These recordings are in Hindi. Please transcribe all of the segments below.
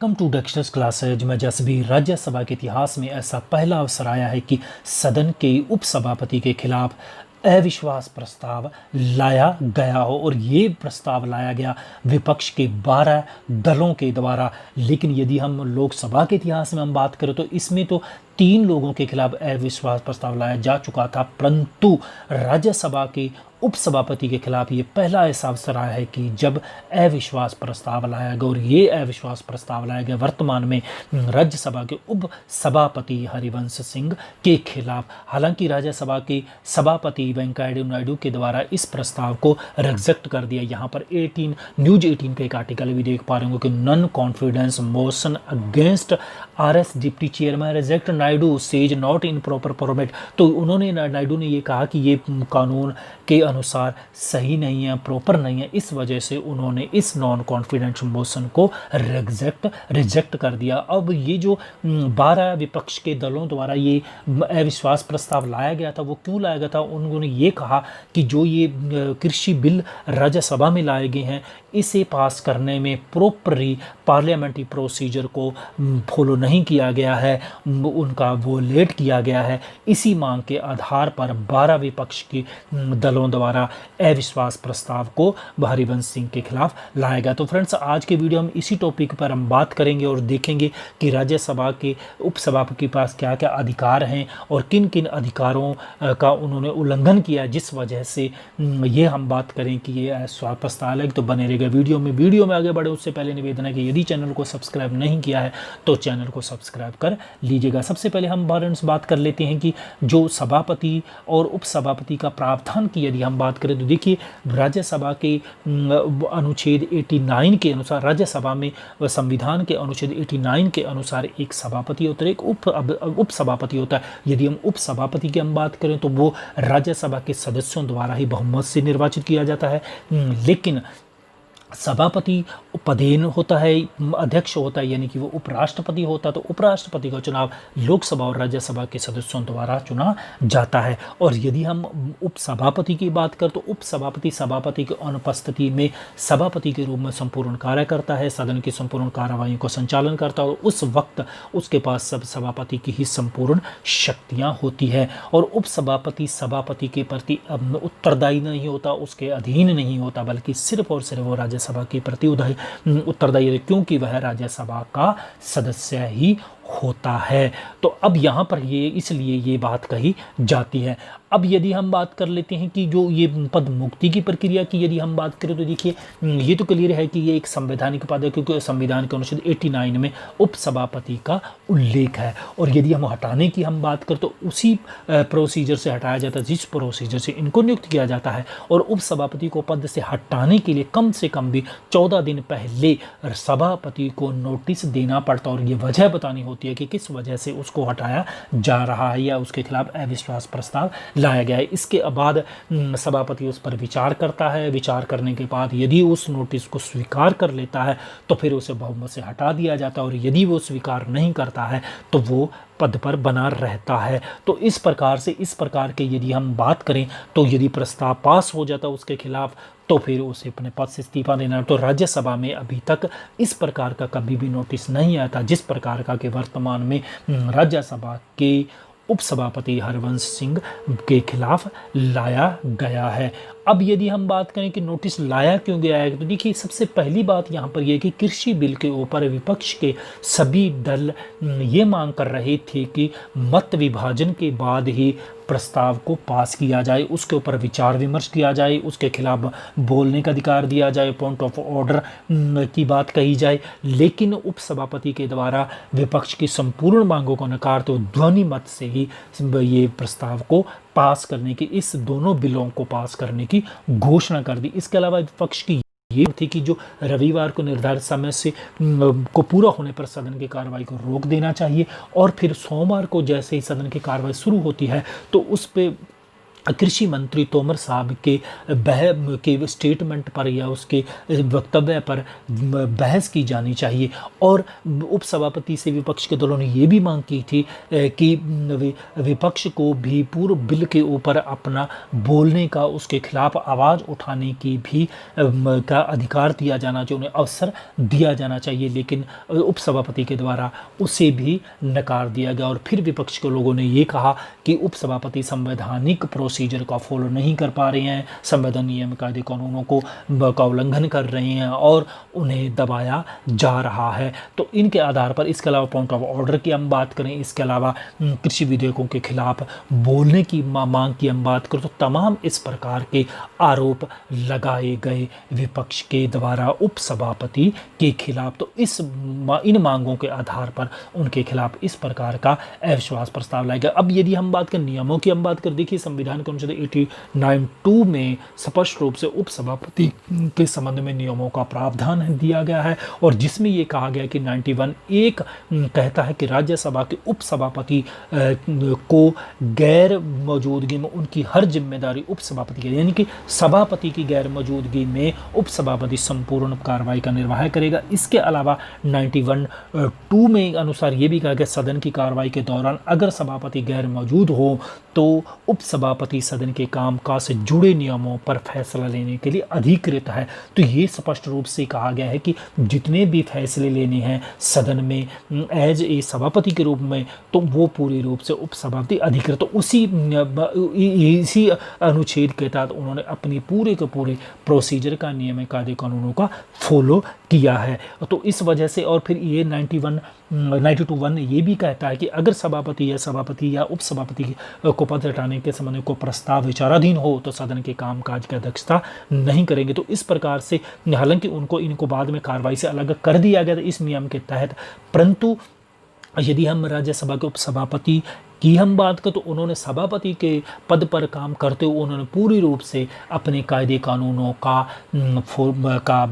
कम टू डेक्स्टर्स क्लासेज में जैसे भी राज्यसभा के इतिहास में ऐसा पहला अवसर आया है कि सदन के उपसभापति के खिलाफ अविश्वास प्रस्ताव लाया गया हो और ये प्रस्ताव लाया गया विपक्ष के 12 दलों के द्वारा। लेकिन यदि हम लोकसभा के इतिहास में हम बात करें तो इसमें तो 3 लोगों के खिलाफ अविश्वास प्रस्ताव लाया जा चुका था, परंतु राज्यसभा के उपसभापति के खिलाफ ये पहला ऐसा अवसर आया है कि जब अविश्वास प्रस्ताव लाया गया। और ये अविश्वास प्रस्ताव लाया गया वर्तमान में राज्यसभा के उपसभापति हरिवंश सिंह के खिलाफ। हालांकि राज्यसभा के सभापति वेंकैया नायडू के द्वारा इस प्रस्ताव को रिजेक्ट कर दिया। यहाँ पर न्यूज 18 का एक आर्टिकल भी देख पा रहे होंगे कि non confidence motion against RS deputy chairman reject Naidu says not in proper format. तो उन्होंने नायडू ने ये कहा कि ये कानून के अनुसार सही नहीं है, प्रॉपर नहीं है, इस वजह से उन्होंने इस नॉन कॉन्फिडेंस मोशन को रिजेक्ट कर दिया। अब ये जो 12 विपक्ष के दलों द्वारा ये अविश्वास प्रस्ताव लाया गया था, वो क्यों लाया गया था? उन्होंने ये कहा कि जो ये कृषि बिल राज्यसभा में लाए गए हैं, इसे पास करने में प्रॉपरली पार्लियामेंट्री प्रोसीजर को फॉलो नहीं किया गया है, उनका वो लेट किया गया है। इसी मांग के आधार पर 12 विपक्ष के दलों द्वारा अविश्वास प्रस्ताव को हरिवंश सिंह के खिलाफ लाया गया। तो फ्रेंड्स, आज के वीडियो में इसी टॉपिक पर हम बात करेंगे और देखेंगे कि राज्यसभा के उपसभापति के पास क्या क्या अधिकार हैं और किन किन अधिकारों का उन्होंने उल्लंघन किया, जिस वजह से ये हम बात करें कि ये अविश्वास प्रस्ताव है। तो बने रहेगा वीडियो में आगे बढ़े उससे पहले निवेदन है कि यदि चैनल को सब्सक्राइब नहीं किया है तो चैनल को सब्सक्राइब कर लीजिएगा। सबसे पहले हम बात कर लेते हैं कि जो सभापति और उपसभापति का प्रावधान की यदि हम बात करें तो देखिए, राज्यसभा के अनुच्छेद 89 के अनुसार, राज्यसभा में संविधान के अनुच्छेद 89 के अनुसार एक सभापति होता है, एक उपसभापति होता है। यदि हम उपसभापति की हम बात करें तो वो राज्यसभा के सदस्यों द्वारा ही बहुमत से निर्वाचित किया जाता है। लेकिन सभापति पदेन होता है, अध्यक्ष होता है, यानी कि वो उपराष्ट्रपति होता है। तो उपराष्ट्रपति का चुनाव लोकसभा और राज्यसभा के सदस्यों द्वारा चुना जाता है। और यदि हम उपसभापति की बात करें तो उपसभापति सभापति की अनुपस्थिति में सभापति के रूप में संपूर्ण कार्य करता है, सदन की संपूर्ण कार्यवाही को संचालन करता है और उस वक्त उसके पास सब सभापति की ही संपूर्ण शक्तियाँ होती है। और उपसभापति सभापति के प्रति उत्तरदायी नहीं होता, उसके अधीन नहीं होता, बल्कि सिर्फ और सिर्फ वो राज्यसभा के प्रति उत्तरदायी है, क्योंकि वह राज्यसभा का सदस्य ही होता है। तो अब यहाँ पर इसलिए ये बात कही जाती है। अब यदि हम बात कर लेते हैं कि जो ये पद मुक्ति की प्रक्रिया की यदि हम बात करें तो देखिए, ये तो क्लियर है कि ये एक संवैधानिक पद है, क्योंकि संविधान के अनुच्छेद 89 में उपसभापति का उल्लेख है। और यदि हम हटाने की हम बात करें तो उसी प्रोसीजर से हटाया जाता है जिस प्रोसीजर से इनको नियुक्त किया जाता है। और उपसभापति को पद से हटाने के लिए कम से कम भी 14 दिन पहले सभापति को नोटिस देना पड़ता है और ये वजह बतानी होती है कि किस वजह से उसको हटाया जा रहा है या उसके खिलाफ अविश्वास प्रस्ताव लाया गया है। इसके बाद सभापति उस पर विचार करता है। विचार करने के बाद यदि उस नोटिस को स्वीकार कर लेता है तो फिर उसे बहुमत से हटा दिया जाता है, और यदि वो स्वीकार नहीं करता है तो वो पद पर बना रहता है। तो इस प्रकार के यदि हम बात करें तो यदि प्रस्ताव पास हो जाता है उसके खिलाफ तो फिर उसे अपने पद से इस्तीफा देना। तो राज्यसभा में अभी तक इस प्रकार का कभी भी नोटिस नहीं आया था जिस प्रकार का कि वर्तमान में राज्यसभा के उपसभापति हरिवंश सिंह के खिलाफ लाया गया है। अब यदि हम बात करें कि नोटिस लाया क्यों गया है तो देखिए, सबसे पहली बात यहाँ पर यह कि कृषि बिल के ऊपर विपक्ष के सभी दल ये मांग कर रहे थे कि मत विभाजन के बाद ही प्रस्ताव को पास किया जाए, उसके ऊपर विचार विमर्श किया जाए, उसके खिलाफ बोलने का अधिकार दिया जाए, पॉइंट ऑफ ऑर्डर की बात कही जाए। लेकिन उपसभापति के द्वारा विपक्ष की संपूर्ण मांगों को नकारते हुए ध्वनि मत से ही ये प्रस्ताव को पास करने की, इस दोनों बिलों को पास करने की घोषणा कर दी। इसके अलावा विपक्ष की ये थी कि जो रविवार को निर्धारित समय से को पूरा होने पर सदन की कार्रवाई को रोक देना चाहिए और फिर सोमवार को जैसे ही सदन की कार्रवाई शुरू होती है तो उस पे कृषि मंत्री तोमर साहब के के स्टेटमेंट पर या उसके वक्तव्य पर बहस की जानी चाहिए। और उपसभापति से विपक्ष के दलों ने ये भी मांग की थी कि विपक्ष को भी पूर्व बिल के ऊपर अपना बोलने का, उसके खिलाफ आवाज़ उठाने की भी का अधिकार दिया जाना चाहिए, उन्हें अवसर दिया जाना चाहिए। लेकिन उपसभापति के द्वारा उसे भी नकार दिया गया। और फिर विपक्ष के लोगों ने ये कहा कि उपसभापति संवैधानिक प्रोसीजर का फॉलो नहीं कर पा रहे हैं, संवैधानिक नियम कायदे कानूनों का उल्लंघन कर रहे हैं और उन्हें दबाया जा रहा है। तो इनके आधार पर, इसके अलावा पॉइंट ऑफ ऑर्डर की हम बात करें, इसके अलावा कृषि विधेयकों के खिलाफ बोलने की मांग की हम बात करें, तो तमाम इस प्रकार के आरोप लगाए गए विपक्ष के द्वारा उपसभापति के खिलाफ। तो इन मांगों के आधार पर उनके खिलाफ इस प्रकार का अविश्वास प्रस्ताव लाया गया। अब यदि हम बात करें नियमों की, हम बात करें, देखिए संविधान के अनुच्छेद 89(2) में स्पष्ट रूप से उपसभापति के संबंध में नियमों का प्रावधान दिया गया है, और जिसमें यह कहा गया कि 91(1) कहता है कि राज्यसभा के उपसभापति को गैर मौजूदगी में उनकी हर जिम्मेदारी उपसभापति की, यानी कि सभापति की गैर मौजूदगी में उपसभापति संपूर्ण कार्रवाई का निर्वाह करेगा। इसके अलावा 91(2) में अनुसार ये भी कहा गया सदन की कार्रवाई के दौरान अगर सभापति गैर मौजूद हो तो उपसभापति सदन के कामकाज से जुड़े नियमों पर फैसला लेने के लिए अधिकृत है। तो ये स्पष्ट रूप से कहा गया है कि जितने भी फैसले लेने हैं सदन में एज ए सभापति के रूप में, तो वो पूरी रूप से उपसभापति अधिकृत। तो इसी अनुच्छेद के तहत उन्होंने अपनी पूरे के पूरे प्रोसीजर का, नियम कायदे कानूनों का फॉलो किया है। तो इस वजह से, और फिर ये 92(1) ये भी कहता है कि अगर सभापति या उपसभापति को पद हटाने के संबंध में कोई प्रस्ताव विचाराधीन हो तो सदन के कामकाज की अध्यक्षता नहीं करेंगे। तो इस प्रकार से, हालांकि इनको बाद में कार्रवाई से अलग कर दिया गया था इस नियम के तहत, परंतु यदि हम राज्यसभा के उपसभापति की हम बात करें तो उन्होंने सभापति के पद पर काम करते हुए उन्होंने पूरी रूप से अपने कायदे कानूनों का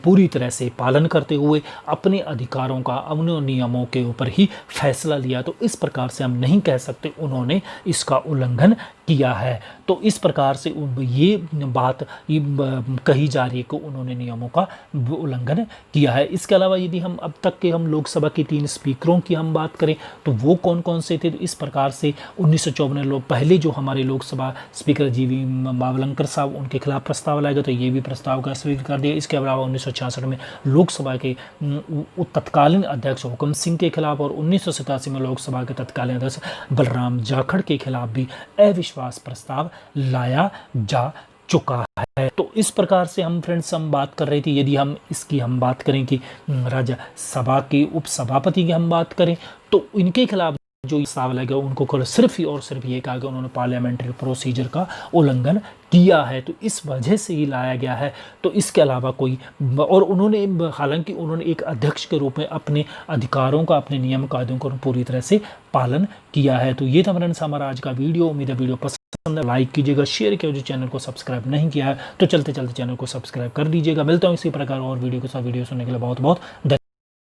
पूरी तरह से पालन करते हुए अपने अधिकारों का, उन नियमों के ऊपर ही फैसला लिया। तो इस प्रकार से हम नहीं कह सकते उन्होंने इसका उल्लंघन किया है। तो इस प्रकार से ये बात कही जा रही है कि उन्होंने नियमों का उल्लंघन किया है। इसके अलावा यदि हम अब तक के लोकसभा के 3 स्पीकरों की हम बात करें तो वो कौन कौन से थे, तो इस प्रकार से 1954 में पहले जो हमारे लोकसभा स्पीकर जीवी मावलंकर साहब, उनके खिलाफ प्रस्ताव लाया गया, तो ये भी प्रस्ताव का स्वीकार कर दिया। इसके अलावा 1966 में लोकसभा के तत्कालीन अध्यक्ष हुकम सिंह के खिलाफ, और 1987 में लोकसभा के तत्कालीन अध्यक्ष बलराम जाखड़ के खिलाफ भी अविश्वास प्रस्ताव लाया जा चुका है। तो इस प्रकार से हम फ्रेंड्स बात कर रहे थे। यदि हम इसकी हम बात करें कि राज्यसभा के उपसभापति की हम बात करें तो इनके खिलाफ जो प्रस्ताव लगे उनको सिर्फ और सिर्फ ये कहा गया उन्होंने पार्लियामेंट्री प्रोसीजर का उल्लंघन किया है, तो इस वजह से ही लाया गया है। तो इसके अलावा कोई, और उन्होंने, हालांकि उन्होंने एक अध्यक्ष के रूप में अपने अधिकारों का, अपने नियम कायदों का पूरी तरह से पालन किया है। तो ये था फ्रेंड्स हमारा आज का वीडियो। उम्मीद है वीडियो पसंद, लाइक कीजिएगा, शेयर कीजिए। जो चैनल को सब्सक्राइब नहीं किया है तो चलते चलते चैनल को सब्सक्राइब कर दीजिएगा। मिलता हूँ इसी प्रकार और वीडियो के साथ। वीडियो सुनने के लिए बहुत बहुत धन्यवाद।